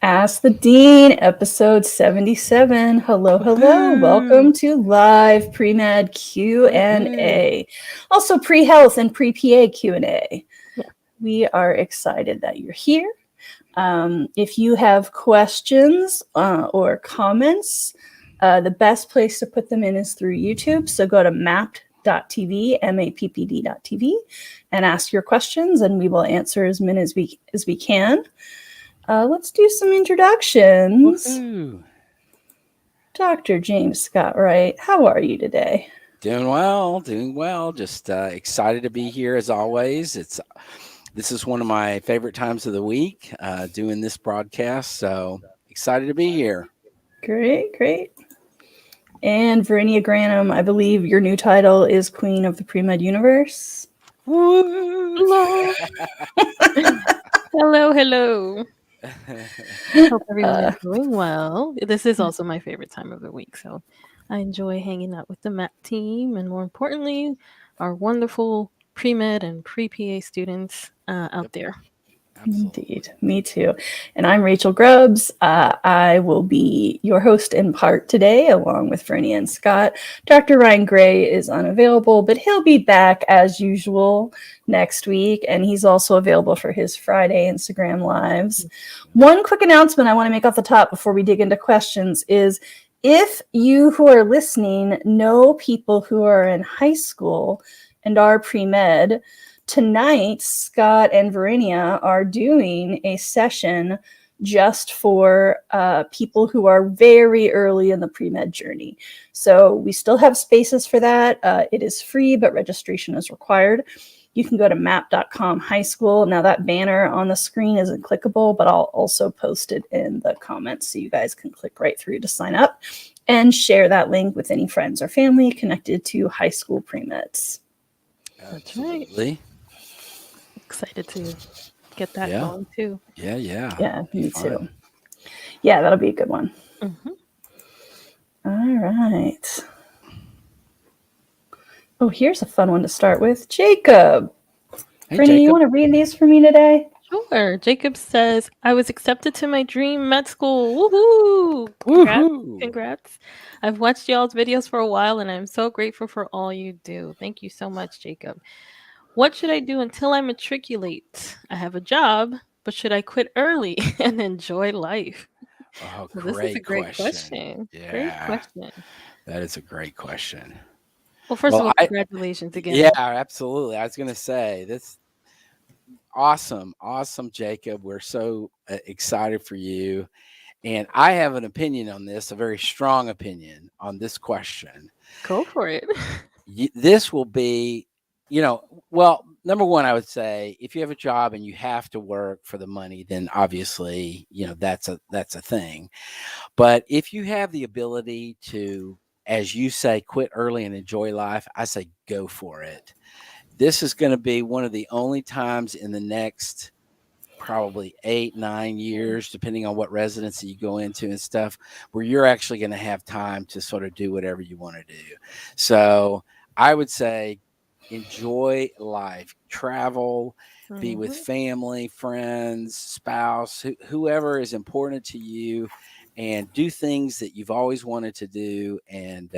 Ask the Dean, episode 77. Hello, hello. Welcome to live pre-med Q&A. Also pre-health and pre-PA Q&A. We are excited that you're here. If you have questions or comments, the best place to put them in is through YouTube. So go to mappd.tv, mappd.tv, and ask your questions, and we will answer as many as we can. Let's do some introductions. Woo-hoo. Dr. James Scott Wright, how are you today? Doing well. Just excited to be here as always. This is one of my favorite times of the week, doing this broadcast. So excited to be here. Great. And Verinia Granum, I believe your new title is Queen of the Pre-Med Universe. Hello. hello. Hope everyone is doing well. This is also my favorite time of the week, so I enjoy hanging out with the MAP team, and more importantly, our wonderful pre-med and pre-PA students out there. Absolutely. Indeed, me too. And I'm Rachel Grubbs. I will be your host in part today, along with Fernie and Scott. Dr. Ryan Gray is unavailable, but he'll be back as usual next week, and he's also available for his Friday Instagram lives. One quick announcement I want to make off the top before we dig into questions is if you who are listening know people who are in high school and are pre-med, tonight, Scott and Verinia are doing a session just for people who are very early in the pre-med journey. So we still have spaces for that. It is free, but registration is required. You can go to map.com high school. Now that banner on the screen isn't clickable, but I'll also post it in the comments so you guys can click right through to sign up and share that link with any friends or family connected to high school pre-meds. Absolutely. Right. Excited to get that going too. Yeah, me too. Yeah, that'll be a good one. Mm-hmm. All right. Oh, here's a fun one to start with. Jacob. Hey, Brittany, Jacob. you want to read these for me today? Sure. Jacob says, I was accepted to my dream med school. Woohoo! Congrats. I've watched y'all's videos for a while, and I'm so grateful for all you do. Thank you so much, Jacob. What should I do until I matriculate? I have a job, but should I quit early and enjoy life? Oh, Well, this is a great question. Yeah, Great question. That is a great question. Well, first of all, congratulations again. Yeah, absolutely. I was going to say this. Awesome, Jacob. We're so excited for you. And I have an opinion on this, a very strong opinion on this question. Go for it. This will be, well, number one, I would say if you have a job and you have to work for the money, then obviously, that's a thing. But if you have the ability to, as you say, quit early and enjoy life, I say go for it. This is going to be one of the only times in the next probably 8-9 years, depending on what residency you go into and stuff, where you're actually going to have time to sort of do whatever you want to do. So I would say enjoy life, travel, be with family, friends, spouse, whoever is important to you, and do things that you've always wanted to do, and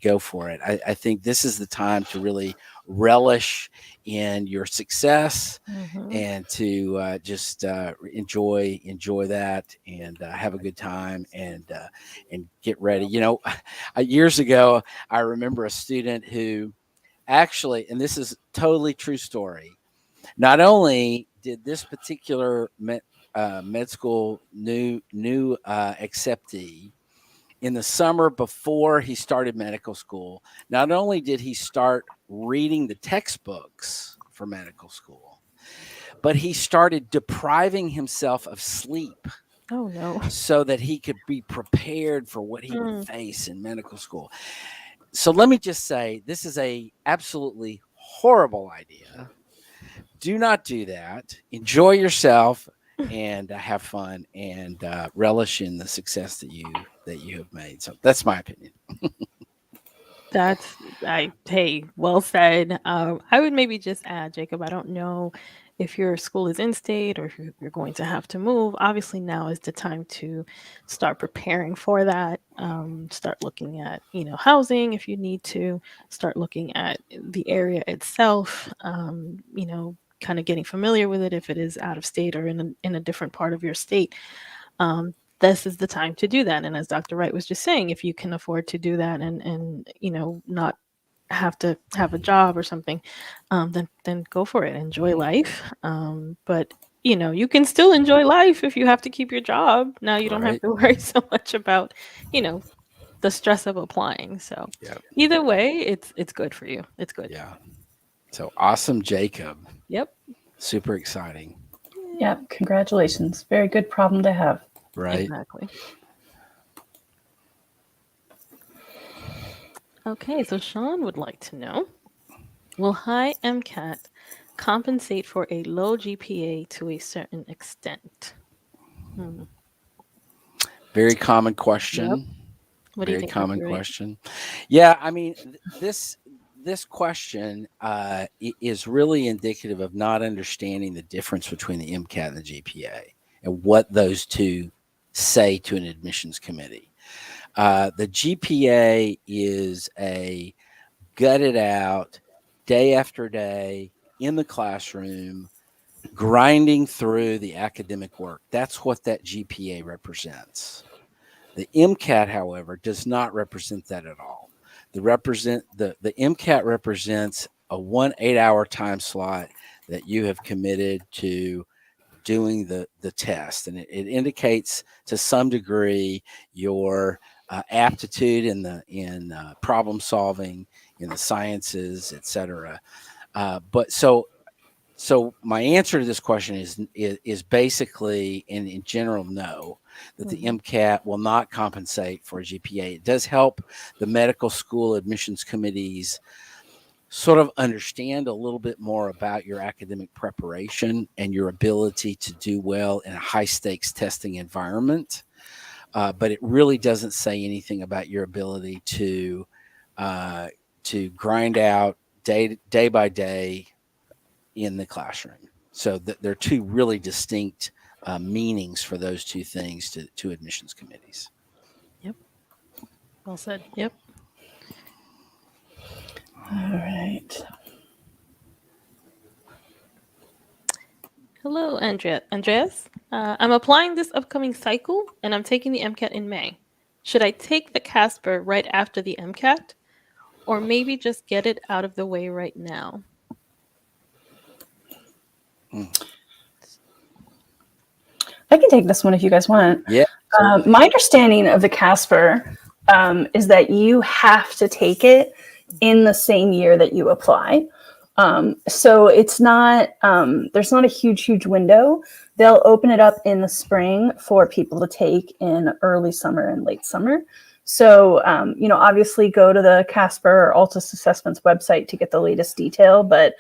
go for it. I think this is the time to really relish in your success and to just enjoy that and have a good time and get ready. Years ago, I remember a student who actually, and this is totally true story, not only did this particular med school new acceptee in the summer before he started medical school, not only did he start reading the textbooks for medical school, but he started depriving himself of sleep. Oh no. So that he could be prepared for what he would face in medical school. So let me just say, this is a absolutely horrible idea. Do not do that. Enjoy yourself and have fun and relish in the success that you have made. So that's my opinion. Well said. I would maybe just add, Jacob, I don't know if your school is in state or if you're going to have to move, obviously now is the time to start preparing for that. Start looking at, housing if you need to, start looking at the area itself, kind of getting familiar with it if it is out of state or in a different part of your state. This is the time to do that. And as Dr. Wright was just saying, if you can afford to do that and not have to have a job or something, then go for it. Enjoy life. But you can still enjoy life if you have to keep your job. Now you don't have Right. to worry so much about, the stress of applying. So Yep. either way, it's good for you. It's good. Yeah. So awesome, Jacob. Yep. Super exciting. Yep. Congratulations. Very good problem to have. Right. Exactly. Okay, so Sean would like to know, will high MCAT compensate for a low GPA to a certain extent? Very common question. Yep. What do you Very think, common Dr. Wright? question. Yeah, I mean, this question is really indicative of not understanding the difference between the MCAT and the GPA and what those two say to an admissions committee. The GPA is a gutted out, day after day in the classroom, grinding through the academic work. That's what that GPA represents. The MCAT, however, does not represent that at all. The MCAT represents a 1 8-hour time slot that you have committed to doing the test, and it indicates to some degree your aptitude in problem solving, in the sciences, etc. But so my answer to this question is basically, in general, no, that the MCAT will not compensate for a GPA. It does help the medical school admissions committees sort of understand a little bit more about your academic preparation and your ability to do well in a high stakes testing environment. But it really doesn't say anything about your ability to grind out day by day in the classroom. So there are two really distinct meanings for those two things to admissions committees. Yep. Well said. Yep. All right. Hello, Andreas. I'm applying this upcoming cycle, and I'm taking the MCAT in May. Should I take the CASPer right after the MCAT, or maybe just get it out of the way right now? I can take this one if you guys want. Yeah. My understanding of the CASPer is that you have to take it in the same year that you apply. So it's not, there's not a huge window. They'll open it up in the spring for people to take in early summer and late summer. So, obviously go to the CASPer or Altus Assessments website to get the latest detail, but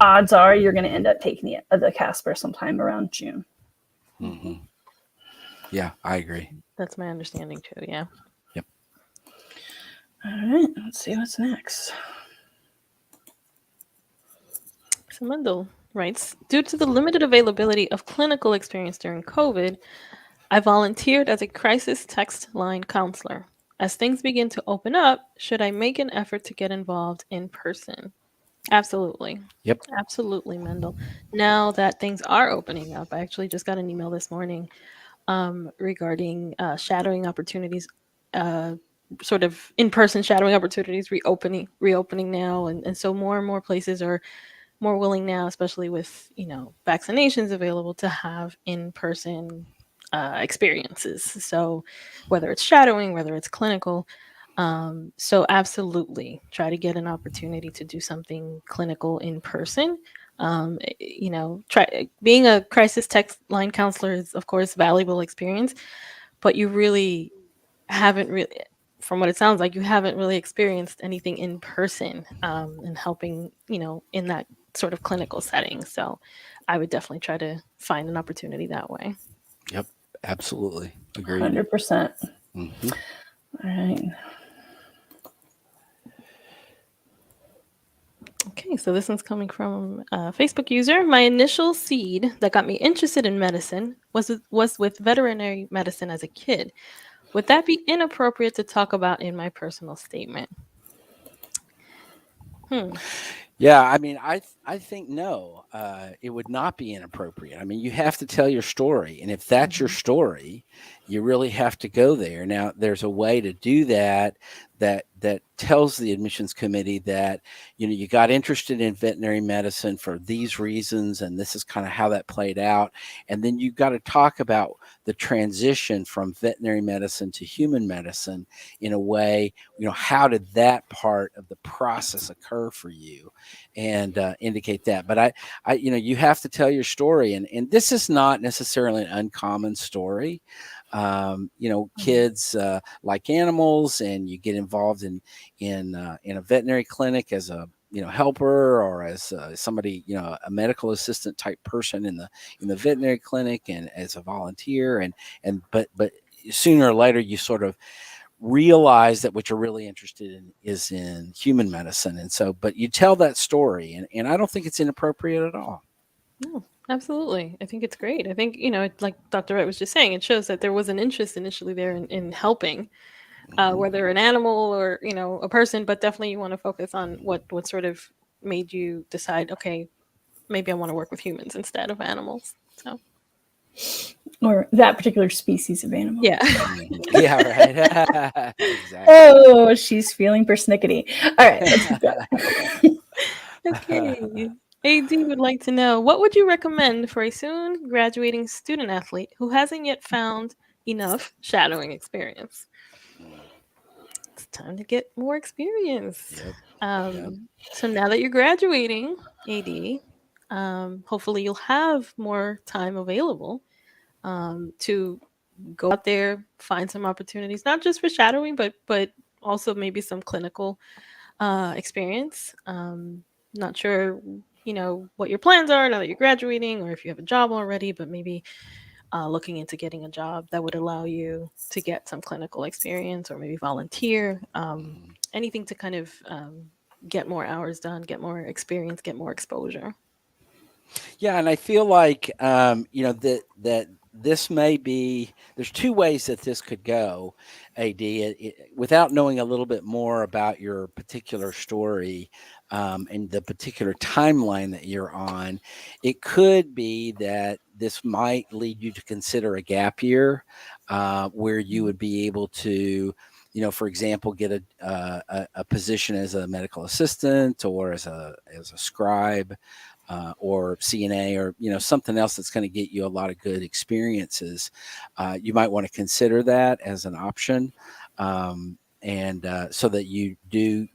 odds are you're going to end up taking the CASPer sometime around June. Mm-hmm. Yeah, I agree. That's my understanding too. Yeah. Yep. All right. Let's see what's next. Samundal writes, due to the limited availability of clinical experience during COVID, I volunteered as a crisis text line counselor. As things begin to open up, should I make an effort to get involved in person? Absolutely. Yep. Absolutely, Mendel. Now that things are opening up, I actually just got an email this morning regarding shadowing opportunities, sort of in-person shadowing opportunities reopening now, and so more and more places are more willing now, especially with vaccinations available, to have in-person experiences. So whether it's shadowing, whether it's clinical, so absolutely try to get an opportunity to do something clinical in person. Try being a crisis text line counselor is of course valuable experience, but you really haven't really, from what it sounds like, you haven't really experienced anything in person and helping in that sort of clinical setting. So I would definitely try to find an opportunity that way. Yep. Absolutely. Agreed. 100%. Mm-hmm. All right. Okay, so this one's coming from a Facebook user. My initial seed that got me interested in medicine was with veterinary medicine as a kid. Would that be inappropriate to talk about in my personal statement? Yeah, I mean, I think no, it would not be inappropriate. I mean, you have to tell your story, and if that's your story, you really have to go there. Now, there's a way to do that that tells the admissions committee that you got interested in veterinary medicine for these reasons, and this is kind of how that played out, and then you've got to talk about the transition from veterinary medicine to human medicine in a way. How did that part of the process occur for you? And indicate that. But you have to tell your story, and this is not necessarily an uncommon story. Kids like animals, and you get involved in a veterinary clinic as a helper, or as somebody, a medical assistant type person in the veterinary clinic, and as a volunteer, but sooner or later you sort of realize that what you're really interested in is in human medicine. And so, but you tell that story, and I don't think it's inappropriate at all. No, absolutely. I think it's great. I think, like Dr. Wright was just saying, it shows that there was an interest initially there in helping, whether an animal or, a person, but definitely you want to focus on what sort of made you decide, okay, maybe I want to work with humans instead of animals. So. Or that particular species of animal. Yeah. Yeah, right. Exactly. Oh, she's feeling persnickety. All right, let's keep going. Okay. AD would like to know, what would you recommend for a soon graduating student athlete who hasn't yet found enough shadowing experience? It's time to get more experience. Yep. So now that you're graduating, AD, hopefully you'll have more time available to go out there, find some opportunities, not just for shadowing, but also maybe some clinical experience. Not sure, what your plans are now that you're graduating, or if you have a job already, but maybe looking into getting a job that would allow you to get some clinical experience, or maybe volunteer, anything to kind of get more hours done, get more experience, get more exposure. Yeah, and I feel like that this may be. There's two ways that this could go, AD. Without knowing a little bit more about your particular story and the particular timeline that you're on, it could be that this might lead you to consider a gap year, where you would be able to, for example, get a position as a medical assistant, or as a scribe, or CNA, or something else that's going to get you a lot of good experiences. You might want to consider that as an option, and so that you do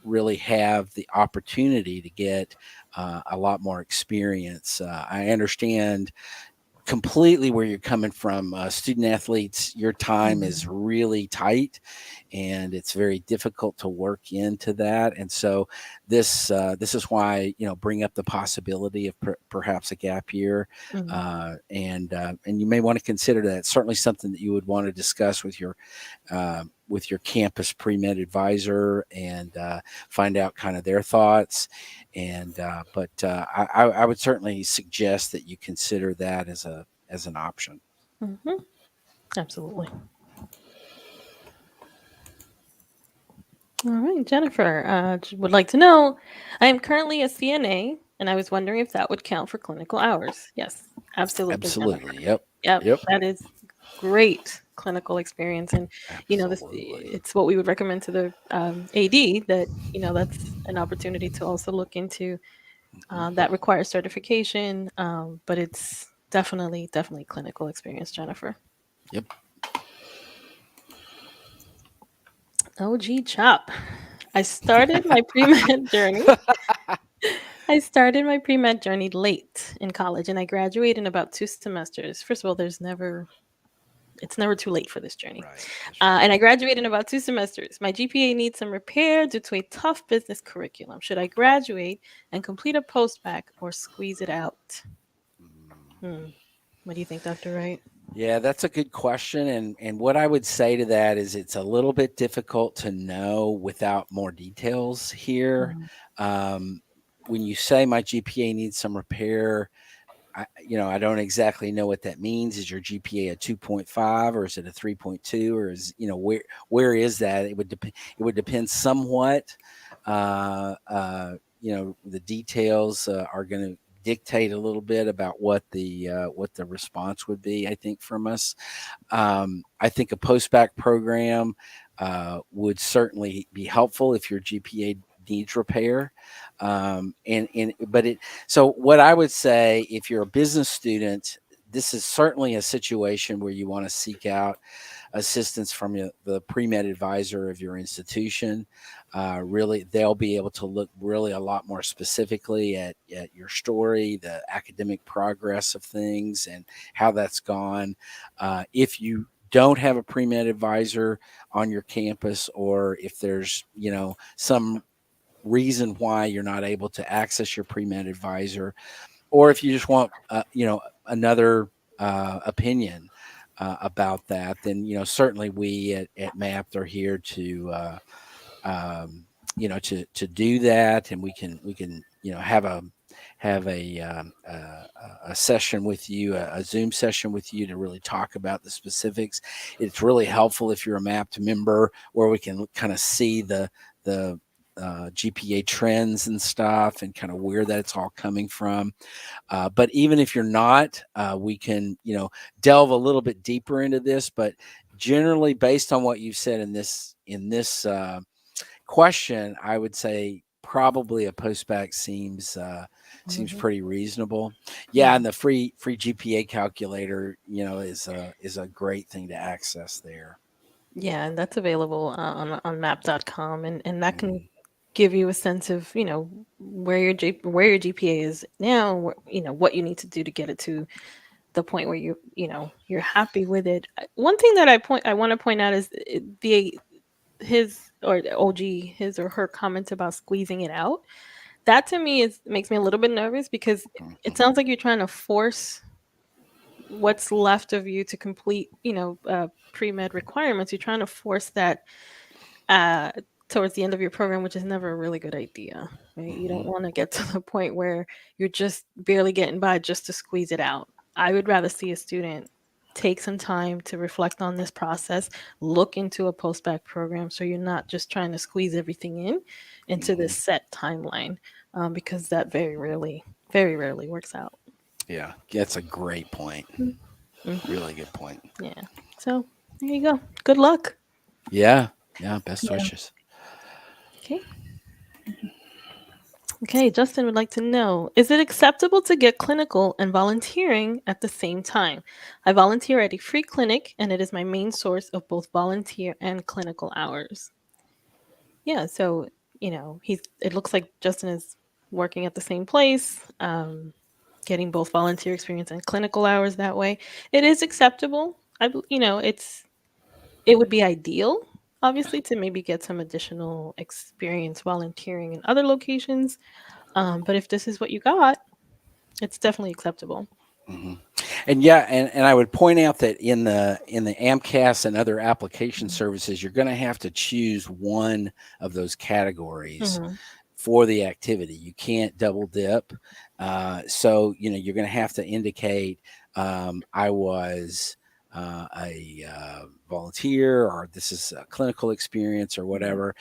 really have the opportunity to get a lot more experience. I understand completely where you're coming from. Student athletes, your time is really tight, and it's very difficult to work into that. And so this is why bring up the possibility of perhaps a gap year, and you may want to consider that. It's certainly something that you would want to discuss with your campus pre-med advisor, and find out kind of their thoughts. And I would certainly suggest that you consider that as an option. Absolutely. All right, Jennifer would like to know, I am currently a CNA, and I was wondering if that would count for clinical hours. Yes, absolutely. Absolutely. Jennifer. Yep. That is great clinical experience, and Absolutely. it's what we would recommend to the AD, that that's an opportunity to also look into that requires certification, but it's definitely clinical experience, Jennifer. Yep. OG Chop. I started my pre-med journey. I started my pre-med journey late in college, and I graduated in about 2 semesters. First of all, it's never too late for this journey. Right. And I graduated in about 2 semesters. My GPA needs some repair due to a tough business curriculum. Should I graduate and complete a postbac, or squeeze it out? What do you think, Dr. Wright? Yeah, that's a good question. And what I would say to that is, it's a little bit difficult to know without more details here. when you say my GPA needs some repair, I don't exactly know what that means. Is your GPA a 2.5 or is it a 3.2 or is, where is that? It would depend somewhat. The details are going to dictate a little bit about what the response would be, I think, from us. I think a postbac program would certainly be helpful if your GPA needs repair. So what I would say, if you're a business student, this is certainly a situation where you want to seek out assistance from the pre-med advisor of your institution. Really, they'll be able to look really a lot more specifically at your story, the academic progress of things, and how that's gone. If you don't have a pre-med advisor on your campus, or if there's some reason why you're not able to access your pre-med advisor, or if you just want another opinion about that, then certainly we at MAPT are here to to do that, and we can have a session with you, a Zoom session with you, to really talk about the specifics. It's really helpful if you're a MAPT member, where we can kind of see the GPA trends and stuff, and kind of where that's all coming from. But even if you're not, we can delve a little bit deeper into this. But generally, based on what you've said in this question, I would say probably a postbac seems pretty reasonable. Yeah, and the free GPA calculator, is a great thing to access there. Yeah, and that's available on map.com, and that can give you a sense of where your GPA is now, what you need to do to get it to the point where you're happy with it. One thing that I want to point out is his or her comments about squeezing it out. That to me makes me a little bit nervous, because it sounds like you're trying to force what's left of you to complete pre-med requirements. You're trying to force that uh towards the end of your program, which is never a really good idea, right? You don't want to get to the point where you're just barely getting by just to squeeze it out. I would rather see a student take some time to reflect on this process, look into a post-bac program, so you're not just trying to squeeze everything into this set timeline, because that very rarely works out. Yeah, that's a great point. Mm-hmm. Really good point. Yeah. So there you go. Good luck. Yeah. Best wishes. Okay. Okay, Justin would like to know, is it acceptable to get clinical and volunteering at the same time? I volunteer at a free clinic, and it is my main source of both volunteer and clinical hours. Yeah, so, it looks like Justin is working at the same place, getting both volunteer experience and clinical hours that way. It is acceptable. It would be ideal, obviously, to maybe get some additional experience volunteering in other locations. But if this is what you got, it's definitely acceptable. And I would point out that in the AMCAS and other application services, you're going to have to choose one of those categories for the activity. You can't double dip. So you're going to have to indicate I was a volunteer, or this is a clinical experience, or whatever.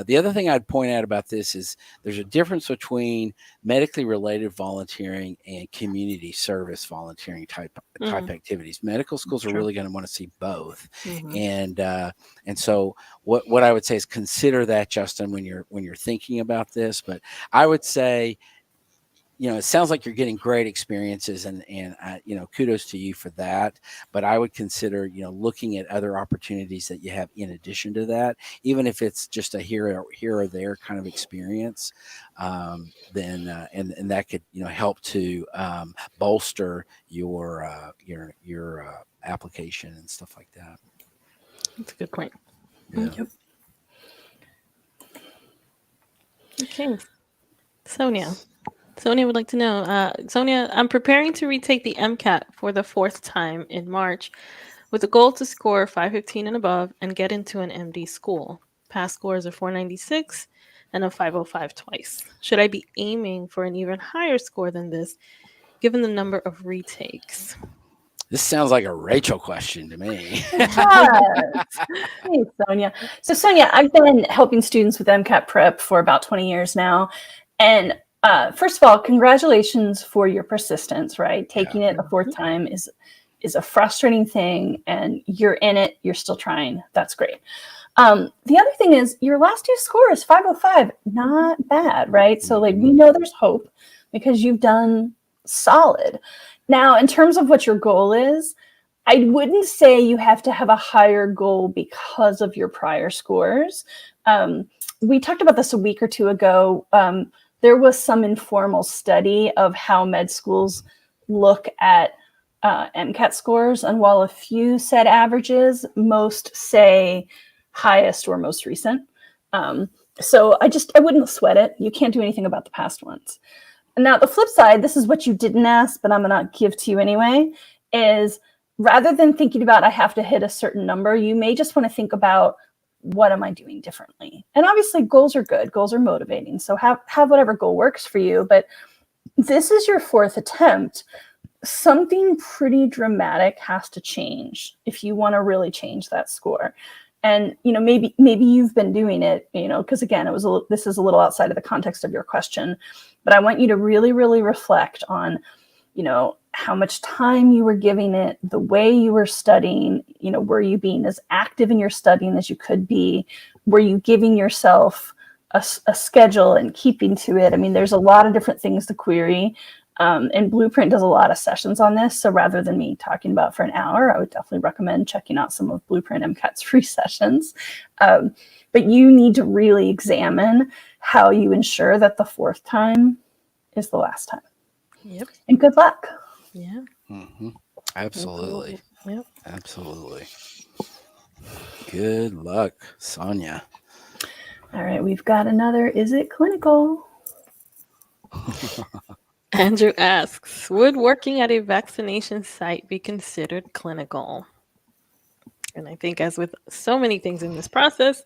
The other thing I'd point out about this is there's a difference between medically related volunteering and community service volunteering type activities. Medical schools are really going to want to see both. And so what I would say is consider that, Justin, when you're thinking about this. But I would say, it sounds like you're getting great experiences, and kudos to you for that. But I would consider, looking at other opportunities that you have in addition to that, even if it's just a here or there kind of experience. Then that could, help to bolster your application and stuff like that. That's a good point. Yeah. Yep. Okay, Sonia would like to know, Sonia, I'm preparing to retake the MCAT for the 4th time in March, with a goal to score 515 and above and get into an MD school. Past scores are 496, and a 505 twice. Should I be aiming for an even higher score than this, given the number of retakes? This sounds like a Rachel question to me. Hey, Sonia. So, Sonia, I've been helping students with MCAT prep for about 20 years now. And first of all, congratulations for your persistence, right? Taking it a fourth time is a frustrating thing, and you're in it. You're still trying. That's great. The other thing is your last two scores, 505, not bad, right? So like we know there's hope because you've done solid. Now, in terms of what your goal is, I wouldn't say you have to have a higher goal because of your prior scores. We talked about this a week or two ago. There was some informal study of how med schools look at MCAT scores, and while a few said averages, most say highest or most recent. So I wouldn't sweat it. You can't do anything about the past ones. Now, the flip side, this is what you didn't ask, but I'm going to give to you anyway, is rather than thinking about I have to hit a certain number, you may just want to think about what am I doing differently? And obviously goals are good. Goals are motivating. So have whatever goal works for you. But this is your fourth attempt. Something pretty dramatic has to change if you want to really change that score. And, maybe you've been doing it, because again, this is a little outside of the context of your question, but I want you to really, really reflect on, how much time you were giving it, the way you were studying, were you being as active in your studying as you could be? Were you giving yourself a schedule and keeping to it? I mean, there's a lot of different things to query. And Blueprint does a lot of sessions on this. So rather than me talking about for an hour, I would definitely recommend checking out some of Blueprint MCAT's free sessions. But you need to really examine how you ensure that the fourth time is the last time. Yep. And good luck. Yeah. Mm-hmm. Absolutely. Yep. Absolutely. Good luck, Sonia. All right, we've got another. Is it clinical? Andrew asks, would working at a vaccination site be considered clinical? And I think as with so many things in this process,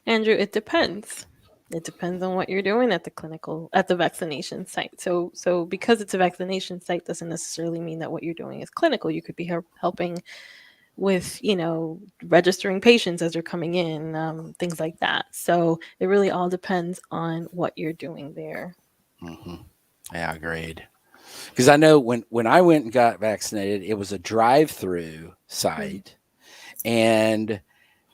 Andrew, it depends. It depends on what you're doing at the vaccination site. So because it's a vaccination site doesn't necessarily mean that what you're doing is clinical. You could be helping with, registering patients as they're coming in, things like that. So it really all depends on what you're doing there. Mm-hmm. Yeah, agreed. Because I know when I went and got vaccinated, it was a drive-through site, and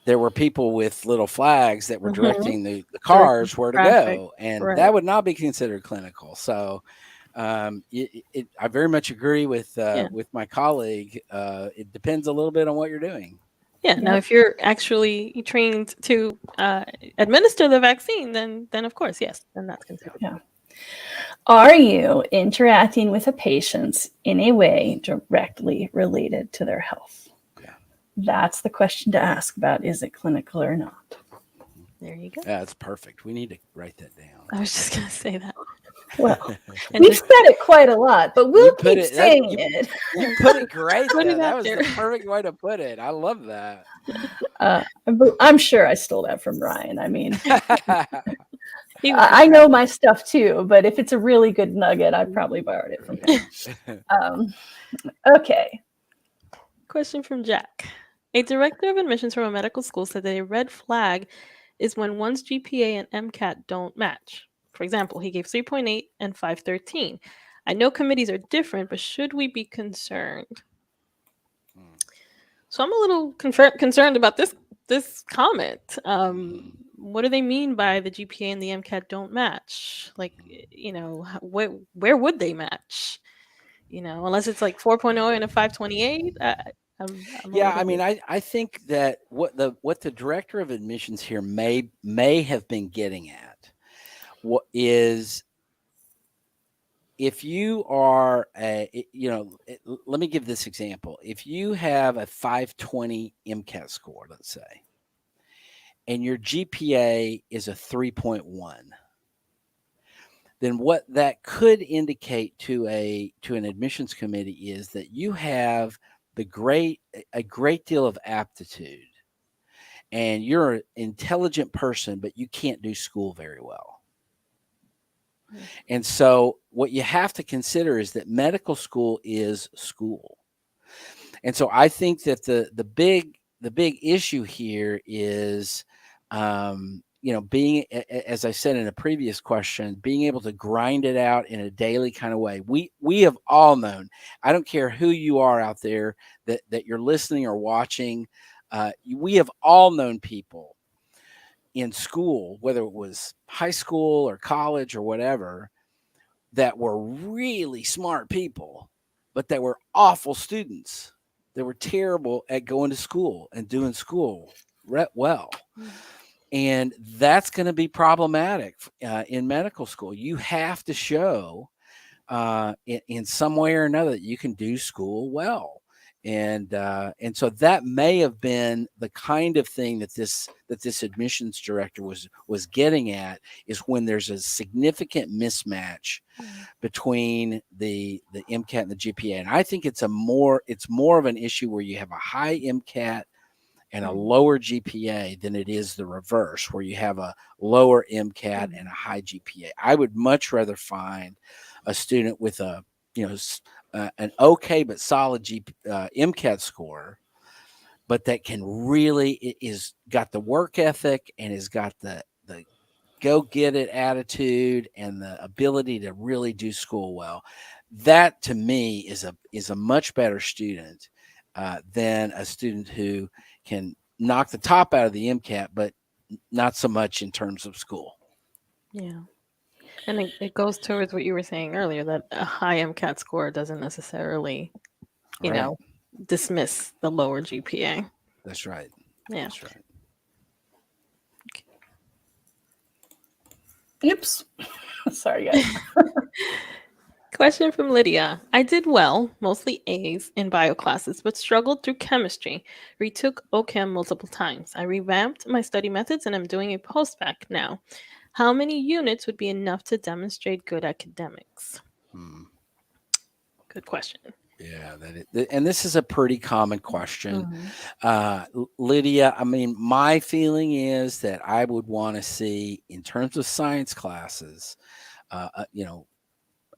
there were people with little flags that were directing the cars where to go, and that would not be considered clinical. So I very much agree with my colleague. It depends a little bit on what you're doing. Yeah. Now, if you're actually trained to administer the vaccine, then of course, yes, then that's considered. Yeah. Are you interacting with a patient in a way directly related to their health? Yeah. That's the question to ask about, is it clinical or not? There you go. Yeah, that's perfect. We need to write that down. I was just going to say that. Well, we've said it quite a lot, but we'll keep saying it. You put it great. That was the perfect way to put it. I love that. I'm sure I stole that from Ryan. I mean, I know my stuff too, but if it's a really good nugget, I probably borrowed it from him. Okay. Question from Jack. A director of admissions from a medical school said that a red flag is when one's GPA and MCAT don't match. For example, he gave 3.8 and 513. I know committees are different, but should we be concerned? So I'm a little concerned about this comment. What do they mean by the GPA and the MCAT don't match? Like, where would they match? Unless it's like 4.0 and a 528. I think that what the director of admissions here may have been getting at is, if you are let me give this example. If you have a 520 MCAT score, let's say, and your GPA is a 3.1, then what that could indicate to an admissions committee is that you have a great deal of aptitude and you're an intelligent person, but you can't do school very well. And so what you have to consider is that medical school is school. And so I think that the big issue here is, being, as I said in a previous question, being able to grind it out in a daily kind of way. We have all known. I don't care who you are out there that you're listening or watching. We have all known people in school, whether it was high school or college or whatever, that were really smart people, but that were awful students. They were terrible at going to school and doing school well. And that's going to be problematic in medical school. You have to show in some way or another that you can do school well. And so that may have been the kind of thing that this admissions director was getting at, is when there's a significant mismatch between the MCAT and the GPA. And I think it's more of an issue where you have a high MCAT and a lower GPA than it is the reverse, where you have a lower MCAT and a high GPA. I would much rather find a student with a an okay but solid MCAT score, but that can really is got the work ethic and has got the go get it attitude and the ability to really do school well. That to me is a much better student than a student who can knock the top out of the MCAT, but not so much in terms of school. Yeah. And it goes towards what you were saying earlier, that a high MCAT score doesn't necessarily, dismiss the lower GPA. That's right. Yeah. That's right. Oops. Sorry, guys. Question from Lydia. I did well, mostly A's in bio classes, but struggled through chemistry. Retook OChem multiple times. I revamped my study methods and I'm doing a postbac now. How many units would be enough to demonstrate good academics? Good question. Yeah, and this is a pretty common question. Lydia, I mean, my feeling is that I would want to see, in terms of science classes,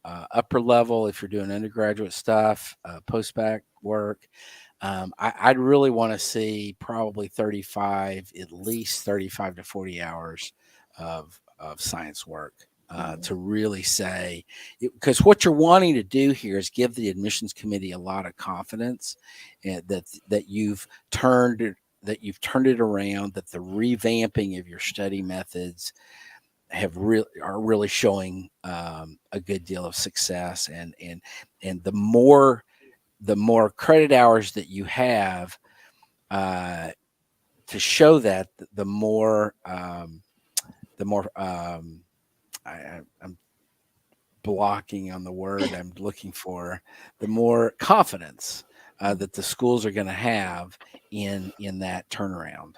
upper level, if you're doing undergraduate stuff, postbac work, I'd really want to see probably 35, at least 35 to 40 hours of science work. To really say, because what you're wanting to do here is give the admissions committee a lot of confidence that you've turned it around, that the revamping of your study methods are really showing a good deal of success, and the more credit hours that you have to show that, the more I'm blocking on the word I'm looking for, the more confidence that the schools are going to have in that turnaround.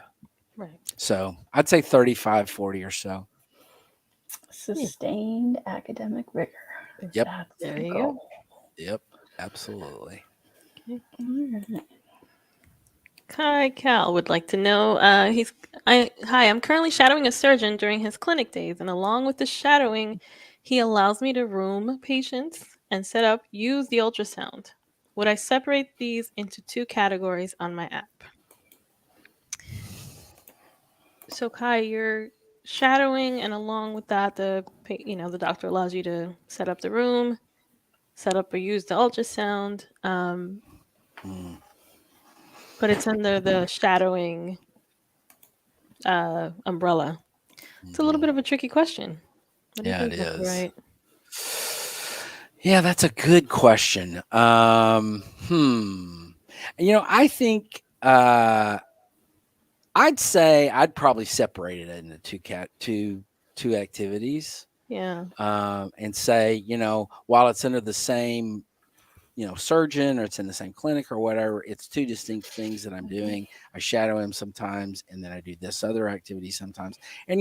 Right. So I'd say 35, 40 or so. Sustained academic rigor. Yep. That's There the you goal. go. Yep. Absolutely. All right. Kai Cal would like to know. Hi, I'm currently shadowing a surgeon during his clinic days, and along with the shadowing, he allows me to room patients and use the ultrasound. Would I separate these into two categories on my app? So Kai, you're shadowing, and along with that, the doctor allows you to set up the room, set up or use the ultrasound. But it's under the shadowing umbrella. It's a little bit of a tricky question. What do you think, Dr. Wright? Yeah, that's a good question. I think I'd say I'd probably separate it into two activities. Yeah. And say, while it's under the same surgeon, or it's in the same clinic or whatever. It's two distinct things that I'm doing. I shadow him sometimes, and then I do this other activity sometimes. And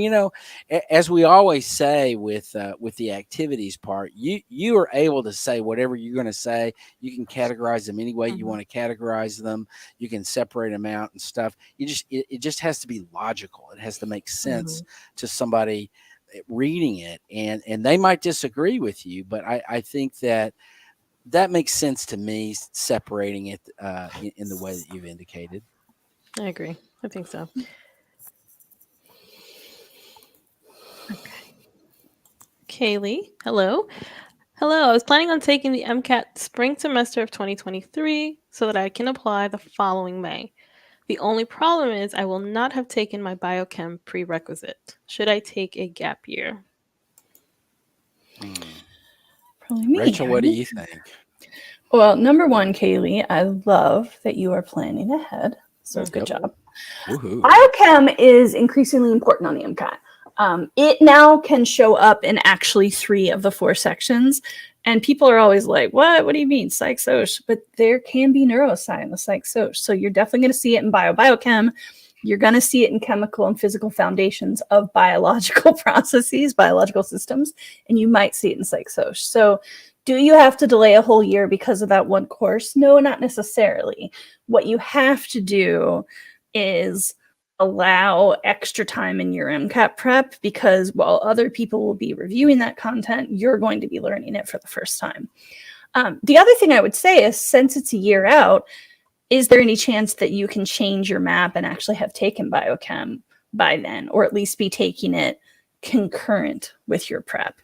as we always say with the activities part, you are able to say whatever you're going to say. You can categorize them any way you want to categorize them. You can separate them out and stuff. It just has to be logical. It has to make sense to somebody reading it, and they might disagree with you, but I think that makes sense to me, separating it in the way that you've indicated. I agree. I think so. Okay. Kaylee, hello. Hello. I was planning on taking the MCAT spring semester of 2023 so that I can apply the following May. The only problem is I will not have taken my biochem prerequisite. Should I take a gap year? Probably me. Rachel, what do right? you think? Well, number one, Kaylee, I love that you are planning ahead. So good job. Woohoo. Biochem is increasingly important on the MCAT. It now can show up in actually 3 of the 4 sections. And people are always like, what? What do you mean? Psych Soc? But there can be neurosci in the Psych Soc. So you're definitely going to see it in biochem. You're going to see it in chemical and physical foundations of biological processes, biological systems. And you might see it in Psych Soc. So do you have to delay a whole year because of that one course? No, not necessarily. What you have to do is allow extra time in your MCAT prep, because while other people will be reviewing that content, you're going to be learning it for the first time. The other thing I would say is, since it's a year out, is there any chance that you can change your map and actually have taken biochem by then, or at least be taking it concurrent with your prep?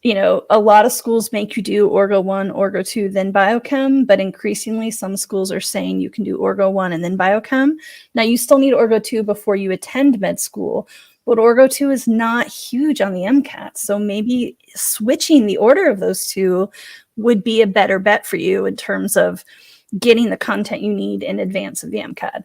A lot of schools make you do Orgo 1, Orgo 2, then biochem, but increasingly some schools are saying you can do Orgo 1 and then biochem. Now, you still need Orgo 2 before you attend med school, but Orgo 2 is not huge on the MCAT. So maybe switching the order of those 2 would be a better bet for you in terms of getting the content you need in advance of the MCAT.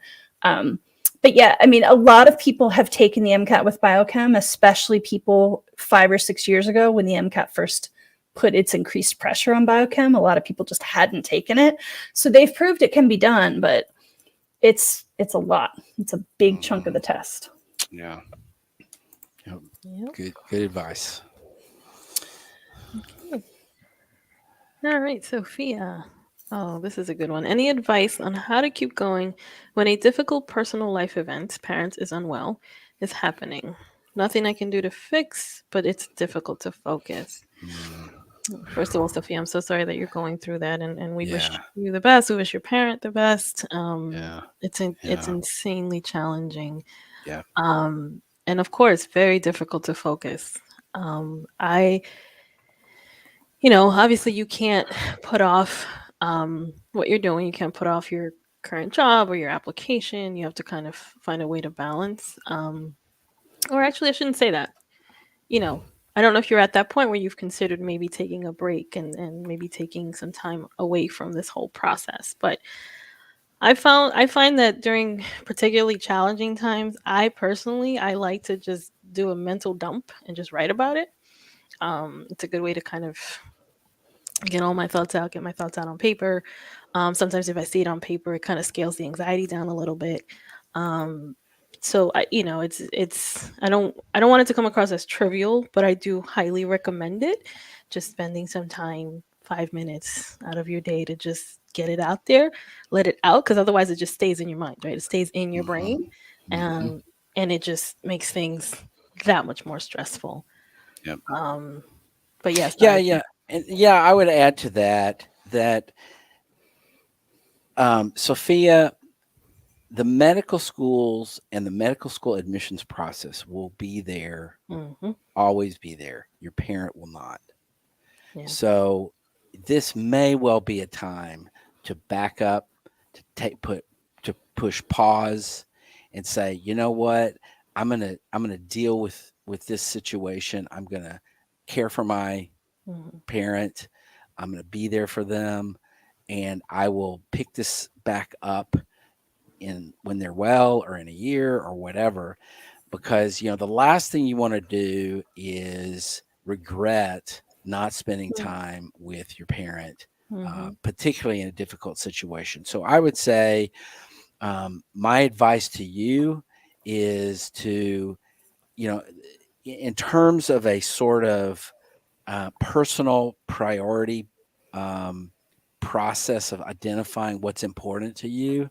But yeah, I mean, a lot of people have taken the MCAT with biochem, especially people 5 or 6 years ago when the MCAT first put its increased pressure on biochem. A lot of people just hadn't taken it. So they've proved it can be done, but it's a lot. It's a big chunk of the test. Yeah. Yep. Good advice. Okay. All right, Sophia. Oh, this is a good one. Any advice on how to keep going when a difficult personal life event, parents is unwell, is happening? Nothing I can do to fix, but it's difficult to focus. First of all, Sophia, I'm so sorry that you're going through that, and we wish you the best. We wish your parent the best. It's insanely challenging. Yeah. And of course, very difficult to focus. Obviously you can't put off what you're doing. You can't put off your current job or your application. You have to kind of find a way to balance. Or actually, I shouldn't say that. I don't know if you're at that point where you've considered maybe taking a break and maybe taking some time away from this whole process. But I find that during particularly challenging times, I like to just do a mental dump and just write about it. It's a good way to kind of get all my thoughts out, get my thoughts out on paper. Sometimes if I see it on paper, it kind of scales the anxiety down a little bit. So I don't want it to come across as trivial, but I do highly recommend it. Just spending some time, 5 minutes out of your day to just get it out there, let it out, because otherwise it just stays in your mind, right? It stays in your brain, and it just makes things that much more stressful. Yep. But yes. Yeah. And I would add to that Sophia, the medical schools and the medical school admissions process will be there, always be there. Your parent will not. Yeah. So this may well be a time to back up, to push pause and say, you know what, I'm gonna deal with this situation. I'm gonna care for my parent. I'm going to be there for them, and I will pick this back up when they're well, or in a year, or whatever, because the last thing you want to do is regret not spending time with your parent particularly in a difficult situation. So I would say my advice to you is to, in terms of a sort of personal priority process of identifying what's important to you.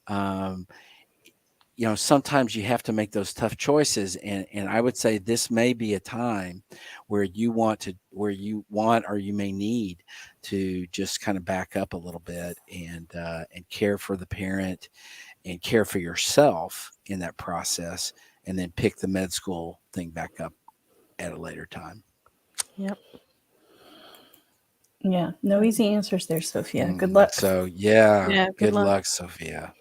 Um, sometimes you have to make those tough choices, and I would say this may be a time where you want or you may need to just kind of back up a little bit and care for the parent and care for yourself in that process, and then pick the med school thing back up at a later time. Yep. Yeah, no easy answers there, Sophia. Good luck. So yeah, Good good luck. luck, Sophia.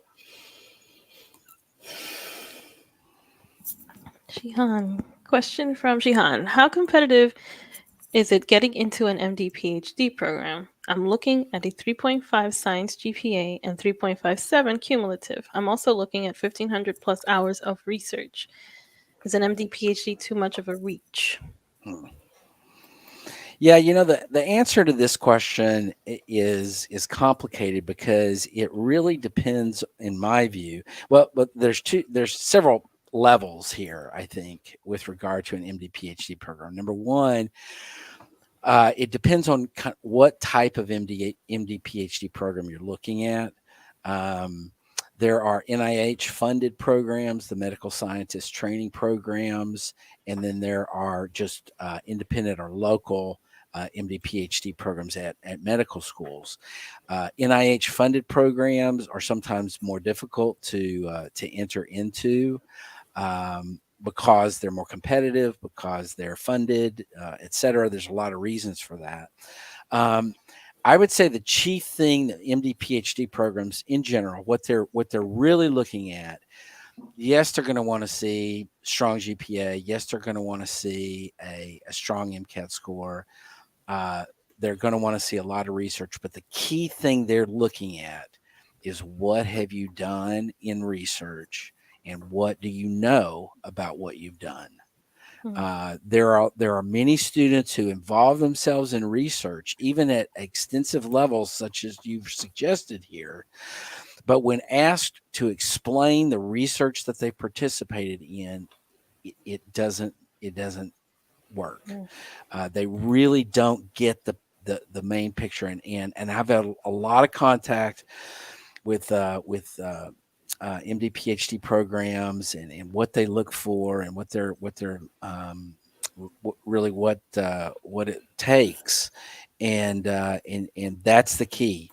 Shihan. Question from Shihan. How competitive is it getting into an MD PhD program? I'm looking at a 3.5 science GPA and 3.57 cumulative. I'm also looking at 1,500 plus hours of research. Is an MD PhD too much of a reach? Yeah, the answer to this question is complicated because it really depends, in my view. Well, but there's several levels here, I think, with regard to an MD PhD program. Number one, it depends on what type of MD PhD program you're looking at. There are NIH funded programs, the medical scientist training programs, and then there are just independent or local MD PhD programs at medical schools. NIH funded programs are sometimes more difficult to enter into. Because they're more competitive, because they're funded, et cetera. There's a lot of reasons for that. I would say the chief thing that MD PhD programs in general, what they're really looking at, yes, they're going to want to see strong GPA. Yes, they're going to want to see a strong MCAT score. They're going to want to see a lot of research, but the key thing they're looking at is what have you done in research and what do you know about what you've done. There are many students who involve themselves in research, even at extensive levels, such as you've suggested here. But when asked to explain the research that they participated in, it doesn't work. They really don't get the main picture, and I've had a lot of contact with MD PhD programs and what they look for and what they're really what it takes, and that's the key.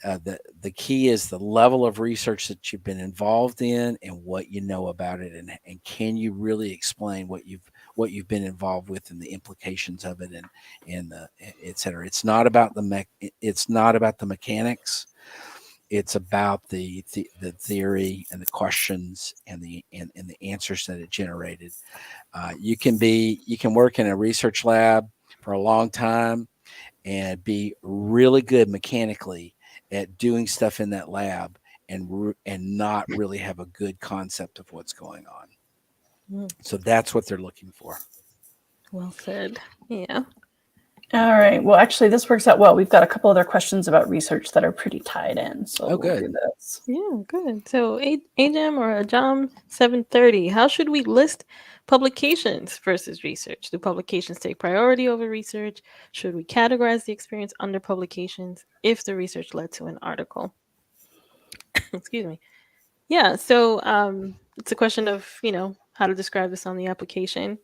The key is the level of research that you've been involved in and what you know about it, and can you really explain what you've been involved with and the implications of it and the et cetera. It's not about the mechanics. It's about the theory and the questions and the answers that it generated. You can work in a research lab for a long time and be really good mechanically at doing stuff in that lab and not really have a good concept of what's going on. So that's what they're looking for. Well said. Yeah. All right. Well, actually, this works out well. We've got a couple other questions about research that are pretty tied in. So we'll do this. Yeah, good. So AJAM or AJAM 730, how should we list publications versus research? Do publications take priority over research? Should we categorize the experience under publications if the research led to an article? Excuse me. Yeah, so it's a question of, how to describe this on the application.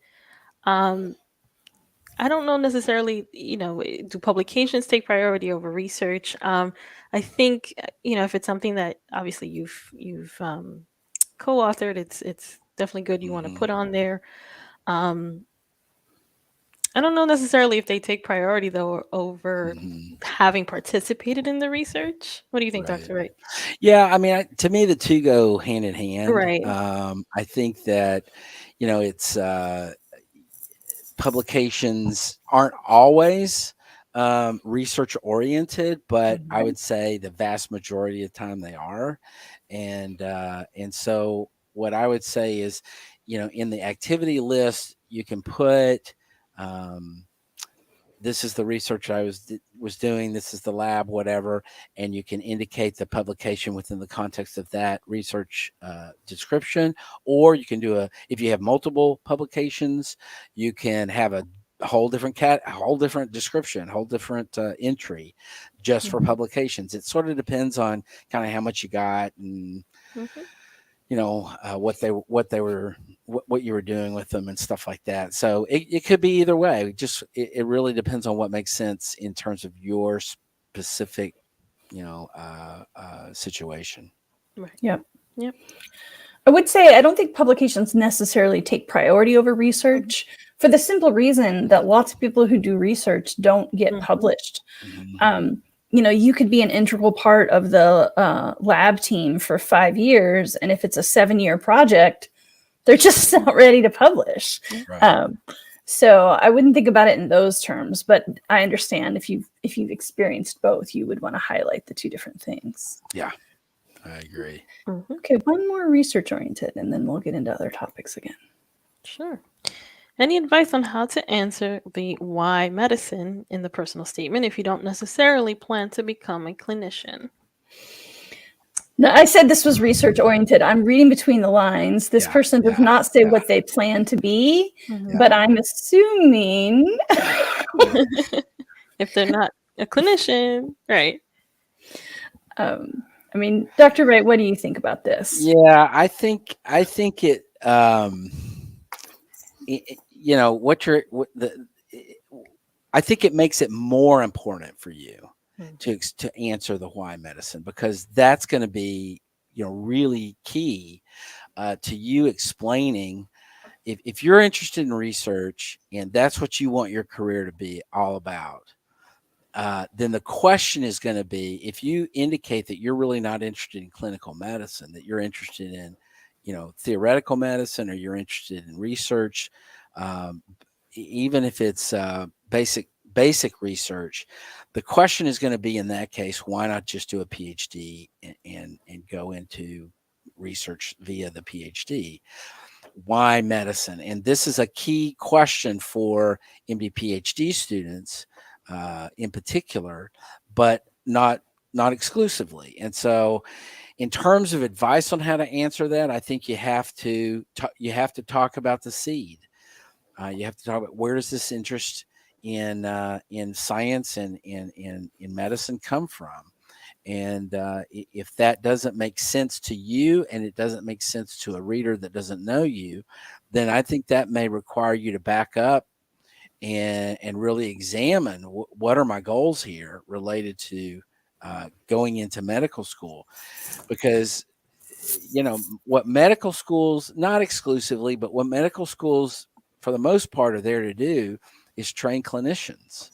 I don't know necessarily, do publications take priority over research? I think, if it's something that obviously you've co-authored, it's definitely good. You want to put on there. I don't know necessarily if they take priority though over having participated in the research. What do you think, Dr. Wright? Yeah, I mean, to me, the two go hand in hand. Right. I think that, it's publications aren't always research oriented, but I would say the vast majority of the time they are. And so what I would say is, in the activity list, you can put this is the research I was doing, this is the lab, whatever, and you can indicate the publication within the context of that research description. Or you can do if you have multiple publications, you can have a whole different description, whole different entry just for publications. It sort of depends on kind of how much you got and what you were doing with them and stuff like that. So it could be either way. It really depends on what makes sense in terms of your specific situation. Right. Yep. Yep. I would say I don't think publications necessarily take priority over research for the simple reason that lots of people who do research don't get published. You could be an integral part of the lab team for 5 years, and if it's a 7-year project, they're just not ready to publish. Right. So I wouldn't think about it in those terms, but I understand if you've experienced both, you would want to highlight the two different things. Yeah, I agree. Okay, one more research oriented, and then we'll get into other topics again. Sure. Any advice on how to answer the why medicine in the personal statement if you don't necessarily plan to become a clinician? No, I said this was research oriented. I'm reading between the lines. This person does not say what they plan to be, but I'm assuming if they're not a clinician, right? I mean, Dr. Wright, what do you think about this? Yeah, I think it. I think it makes it more important for you to answer the why medicine, because that's going to be really key to you explaining if you're interested in research and that's what you want your career to be all about. Then the question is going to be, if you indicate that you're really not interested in clinical medicine, that you're interested in theoretical medicine, or you're interested in research, even if it's basic research, the question is going to be, in that case, why not just do a PhD and go into research via the PhD? Why medicine? And this is a key question for MD PhD students in particular, but not exclusively. And so in terms of advice on how to answer that, I think you have to talk about the seed. You have to talk about, where does this interest in science and in medicine come from? And if that doesn't make sense to you, and it doesn't make sense to a reader that doesn't know you, then I think that may require you to back up and really examine what are my goals here related to going into medical school. Because what medical schools, not exclusively, but what medical schools for the most part are there to do is train clinicians.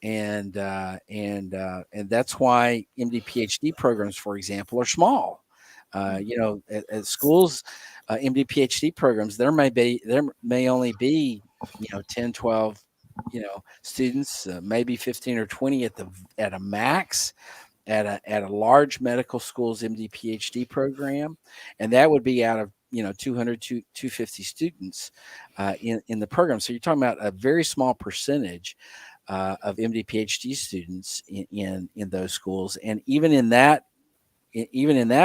And that's why MD PhD programs, for example, are small. At schools, MD PhD programs, there may only be 10, 12 students, maybe 15 or 20 at a max. At a large medical school's MD PhD program, and that would be out of 200 to 250 students in the program. So you're talking about a very small percentage of MD PhD students in those schools, and even in that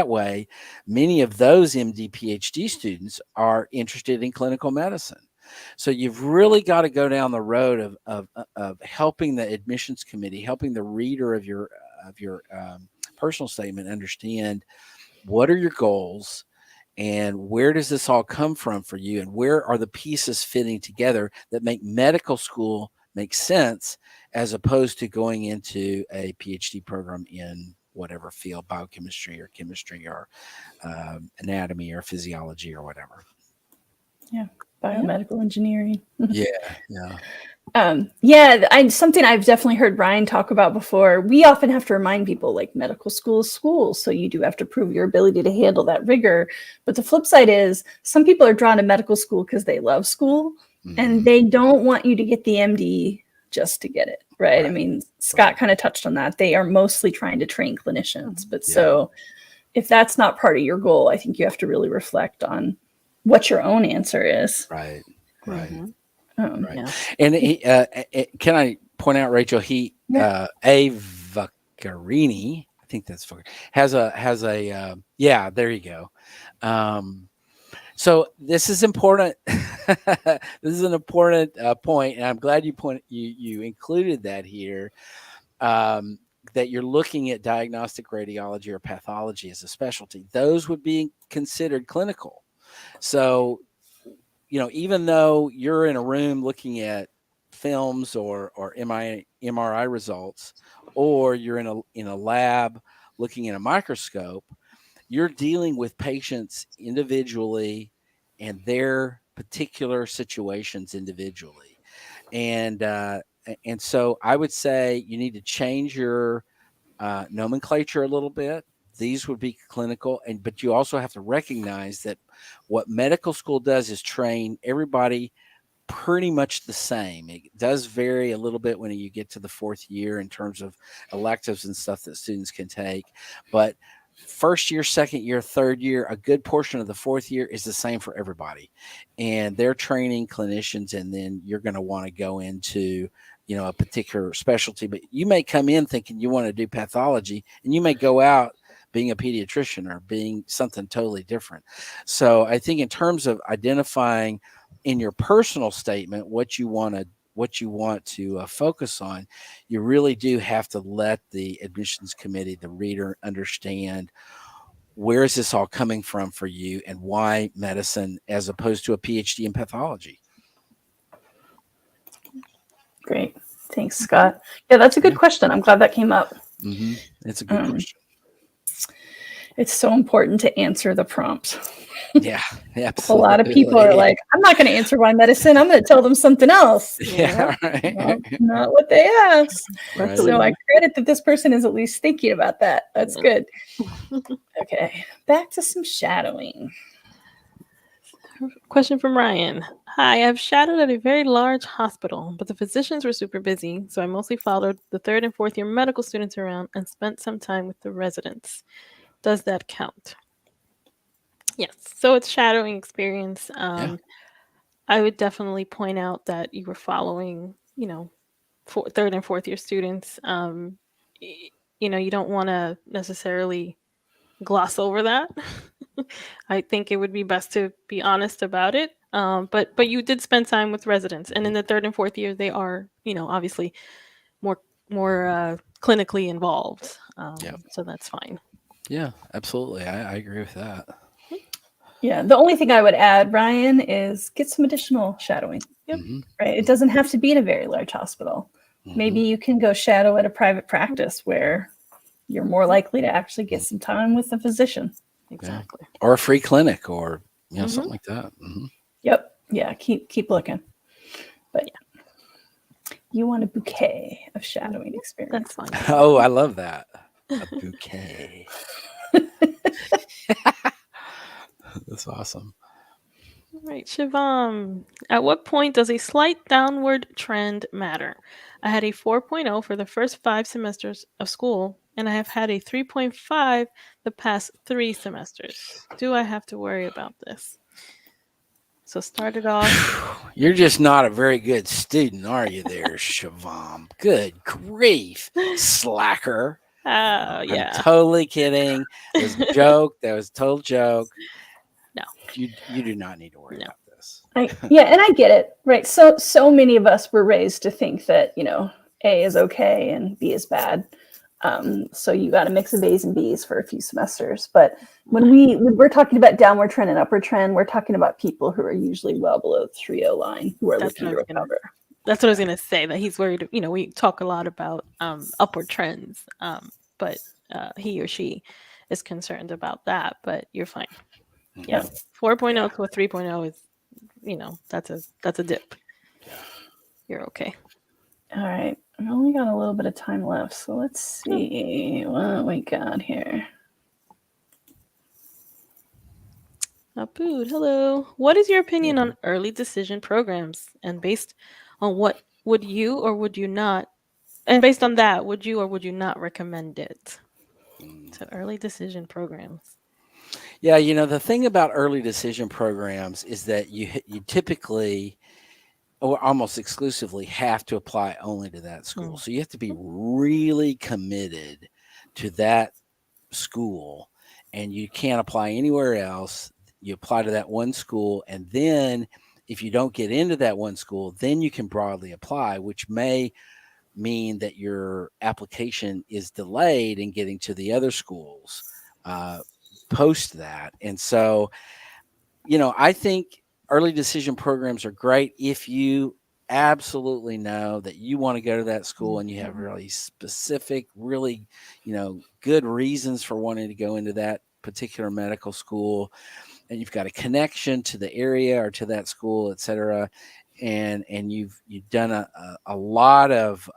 way, many of those MD PhD students are interested in clinical medicine. So you've really got to go down the road of helping the admissions committee, helping the reader of your personal statement understand what are your goals and where does this all come from for you, and where are the pieces fitting together that make medical school make sense, as opposed to going into a PhD program in whatever field, biochemistry or chemistry or anatomy or physiology or whatever. Yeah, biomedical engineering. Yeah. Something I've definitely heard Ryan talk about before. We often have to remind people, like, medical school is school, so you do have to prove your ability to handle that rigor. But the flip side is, some people are drawn to medical school because they love school, and they don't want you to get the MD just to get it, right? I mean, Scott kind of touched on that. They are mostly trying to train clinicians, but so if that's not part of your goal, I think you have to really reflect on what your own answer is. Right. Yeah. And can I point out, Rachel, A. Vaccarini, I think that's has a yeah, there you go. So this is important. This is an important point, and I'm glad you included that here. That you're looking at diagnostic radiology or pathology as a specialty. Those would be considered clinical. So, even though you're in a room looking at films or MRI results, or you're in a lab looking at a microscope, you're dealing with patients individually and their particular situations individually. And so I would say you need to change your nomenclature a little bit. These would be clinical, but you also have to recognize that what medical school does is train everybody pretty much the same. It does vary a little bit when you get to the fourth year in terms of electives and stuff that students can take, but first year, second year, third year, a good portion of the fourth year is the same for everybody. And they're training clinicians, and then you're going to want to go into, a particular specialty. But you may come in thinking you want to do pathology, and you may go out being a pediatrician or being something totally different. So I think in terms of identifying in your personal statement what you want to focus on, you really do have to let the admissions committee, the reader, understand where is this all coming from for you and why medicine as opposed to a PhD in pathology. Great. Thanks, Scott. Yeah, that's a good question. I'm glad that came up. Mm-hmm. It's a good question. It's so important to answer the prompt. Yeah, absolutely. A lot of people are like, I'm not going to answer why medicine. I'm going to tell them something else. Yeah, right. Well, not what they asked. Right. So I credit that this person is at least thinking about that. That's good. Okay, back to some shadowing. Question from Ryan. Hi, I've shadowed at a very large hospital, but the physicians were super busy, so I mostly followed the third and fourth year medical students around and spent some time with the residents. Does that count? Yes. So it's shadowing experience. I would definitely point out that you were following, third and fourth year students. You don't want to necessarily gloss over that. I think it would be best to be honest about it. But you did spend time with residents, and in the third and fourth year, they are, obviously more clinically involved. So that's fine. Yeah, absolutely. I agree with that. Yeah, the only thing I would add, Ryan, is get some additional shadowing. Yep. Mm-hmm. Right? It doesn't have to be in a very large hospital. Mm-hmm. Maybe you can go shadow at a private practice where you're more likely to actually get some time with the physician. Exactly. Yeah. Or a free clinic or something like that. Mm-hmm. Yep. Yeah, keep looking. But yeah. You want a bouquet of shadowing experience. That's fine. Oh, I love that. A bouquet. That's awesome. All right, Shivam. At what point does a slight downward trend matter? I had a 4.0 for the first 5 semesters of school, and I have had a 3.5 the past 3 semesters. Do I have to worry about this? So start it off. You're just not a very good student, are you there, Shivam? Good grief, slacker. Yeah. I'm totally kidding. It was a joke. That was a total joke. No. You do not need to worry about this. And I get it, right? So many of us were raised to think that, A is okay and B is bad. So you got a mix of A's and B's for a few semesters. But when we're talking about downward trend and upward trend, we're talking about people who are usually well below the 3.0 line who are looking to recover. That's what I was going to say, that he's worried. We talk a lot about upward trends, but he or she is concerned about that. But you're fine. Yeah, 4.0 to a 3.0 is, that's a dip. Yeah. You're okay. All right. I've only got a little bit of time left, so let's see what we got here. Abood, hello. What is your opinion on early decision programs? And based on what would you or would you not, and based on that, would you or would you not recommend it? To early decision programs. Yeah, the thing about early decision programs is that you typically or almost exclusively have to apply only to that school. So you have to be really committed to that school, and you can't apply anywhere else. You apply to that one school, and then if you don't get into that one school, then you can broadly apply, which may mean that your application is delayed in getting to the other schools post that. And so, I think early decision programs are great if you absolutely know that you want to go to that school and you have really specific, really, good reasons for wanting to go into that particular medical school, and you've got a connection to the area or to that school, et cetera. And you've done a lot of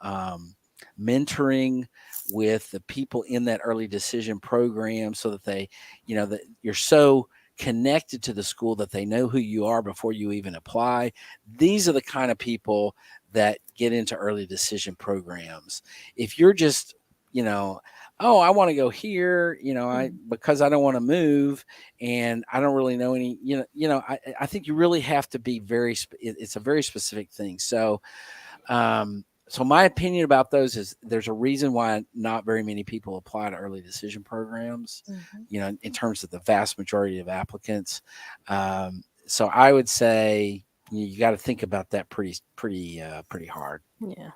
mentoring with the people in that early decision program, so that they, that you're so connected to the school that they know who you are before you even apply. These are the kind of people that get into early decision programs. If you're just, oh, I want to go here, because I don't want to move and I don't really know any, I think you really have to be it's a very specific thing. So, so my opinion about those is there's a reason why not very many people apply to early decision programs, in terms of the vast majority of applicants. So I would say you got to think about that pretty hard. Yeah.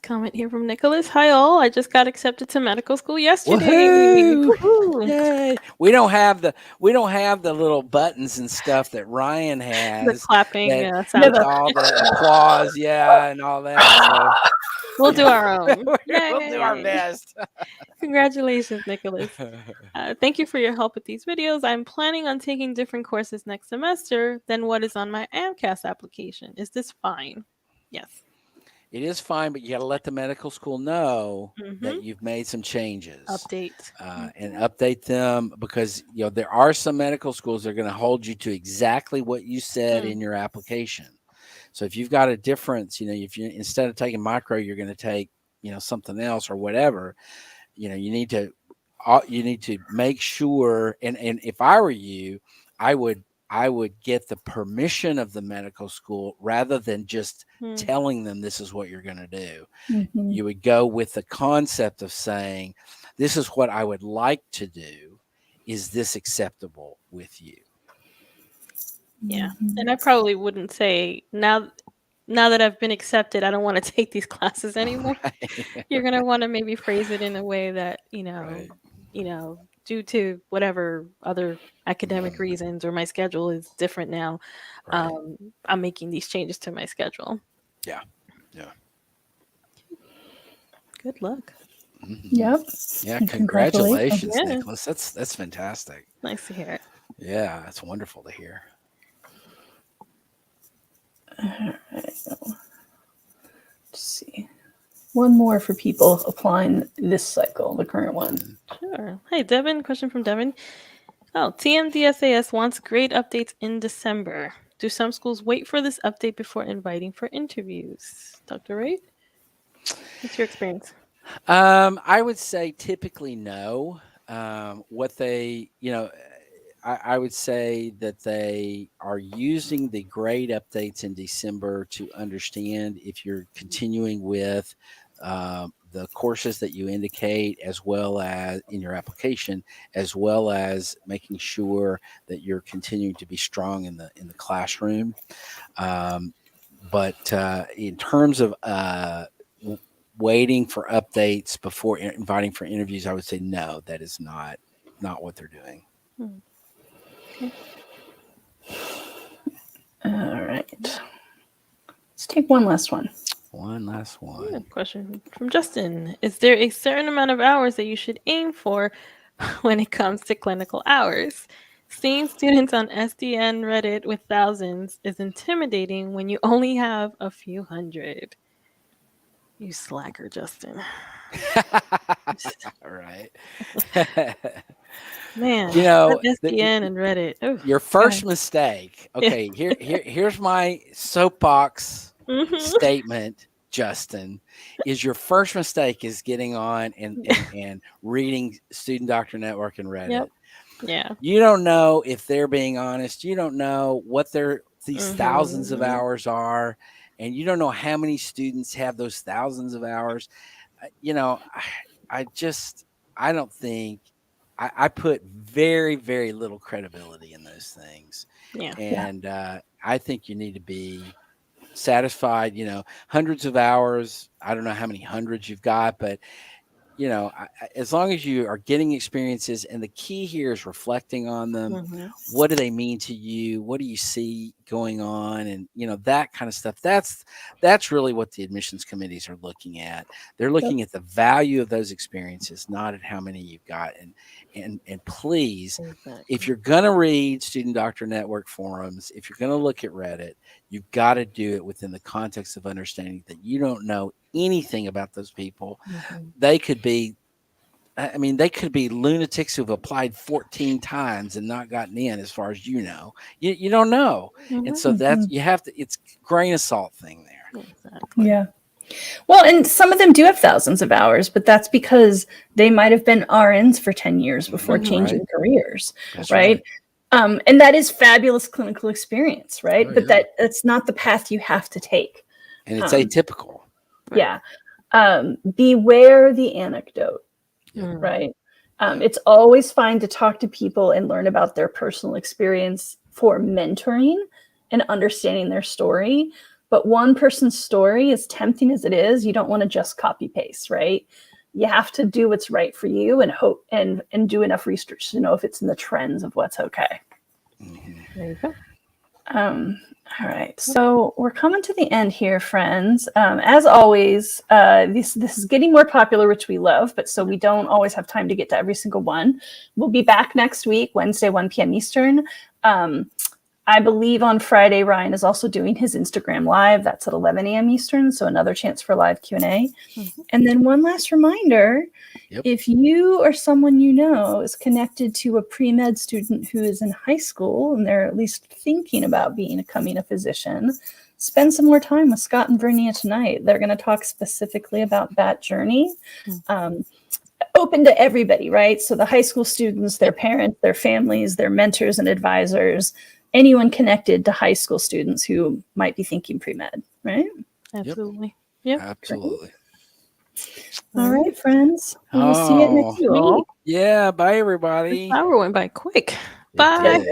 Comment here from Nicholas. Hi all. I just got accepted to medical school yesterday. Woohoo! Yay. We don't have the little buttons and stuff that Ryan has. The clapping sound. With all the applause, and all that. So. We'll do our own. We'll do our best. Congratulations, Nicholas. Thank you for your help with these videos. I'm planning on taking different courses next semester than what is on my AMCAS application. Is this fine? Yes. It is fine, but you got to let the medical school know that you've made some changes. Update. And update them, because there are some medical schools that are going to hold you to exactly what you said in your application. So if you've got a difference, if you instead of taking micro, you're going to take something else or whatever, you need to make sure. And if I were you, I would get the permission of the medical school rather than just telling them this is what you're going to do. You would go with the concept of saying, this is what I would like to do. Is this acceptable with you? Yeah. And I probably wouldn't say now that I've been accepted, I don't want to take these classes anymore. Right. You're going to want to maybe phrase it in a way that, due to whatever other academic reasons or my schedule is different now, I'm making these changes to my schedule. Yeah. Good luck. Yep. Yeah. Congratulations, Nicholas. That's fantastic. Nice to hear it. Yeah, that's wonderful to hear. All right. Let's see. One more for people applying this cycle, the current one. Sure. Hey, Devin. Question from Devin. Oh, TMDSAS wants grade updates in December. Do some schools wait for this update before inviting for interviews? Dr. Wright, what's your experience? I would say typically no. What they, I would say that they are using the grade updates in December to understand if you're continuing with the courses that you indicate, as well as in your application, as well as making sure that you're continuing to be strong in the classroom. But in terms of waiting for updates before inviting for interviews, I would say no, that is not what they're doing. Okay. All right. Let's take one last one. One last one. Yeah, question from Justin. Is there a certain amount of hours that you should aim for when it comes to clinical hours? Seeing students on SDN Reddit with thousands is intimidating when you only have a few hundred. You slacker, Justin. Right. Man, SDN and Reddit. Your first mistake. Okay, here's my soapbox statement. Justin, is your first mistake is getting on and reading Student Doctor Network and Reddit. Yep. Yeah. You don't know if they're being honest. You don't know what these thousands of hours are, and you don't know how many students have those thousands of hours. I don't think I put very, very little credibility in those things. Yeah. And I think you need to be satisfied, hundreds of hours. I don't know how many hundreds you've got, but as long as you are getting experiences, and the key here is reflecting on them. What do they mean to you? What do you see going on? And that kind of stuff. That's really what the admissions committees are looking at. They're looking at the value of those experiences, not at how many you've got. And please, if you're gonna read Student Doctor Network forums, if you're gonna look at Reddit, you've got to do it within the context of understanding that you don't know anything about those people. They could be lunatics who've applied 14 times and not gotten in, as far as you know. You don't know. And so it's grain of salt thing there. Exactly. Yeah. Well, and some of them do have thousands of hours, but that's because they might have been RNs for 10 years before changing careers. That's right. And that is fabulous clinical experience, right? But that's not the path you have to take. And it's atypical. Yeah. Beware the anecdote, right? It's always fine to talk to people and learn about their personal experience for mentoring and understanding their story. But one person's story, as tempting as it is, you don't want to just copy paste, right? You have to do what's right for you and hope and do enough research to know if it's in the trends of what's okay. There you go. All right, so we're coming to the end here, friends. As always, this is getting more popular, which we love, but so we don't always have time to get to every single one. We'll be back next week, Wednesday, 1 p.m. Eastern. I believe on Friday, Ryan is also doing his Instagram Live. That's at 11 a.m. Eastern, so another chance for live Q&A. And then one last reminder, if you or someone you know is connected to a pre-med student who is in high school and they're at least thinking about becoming a physician, spend some more time with Scott and Vernia tonight. They're going to talk specifically about that journey. Open to everybody, right? So the high school students, their parents, their families, their mentors and advisors, anyone connected to high school students who might be thinking pre-med, right? Absolutely. Yep. Absolutely. All right, friends. We'll see you next week. Yeah. Bye, everybody. This hour went by quick. Bye.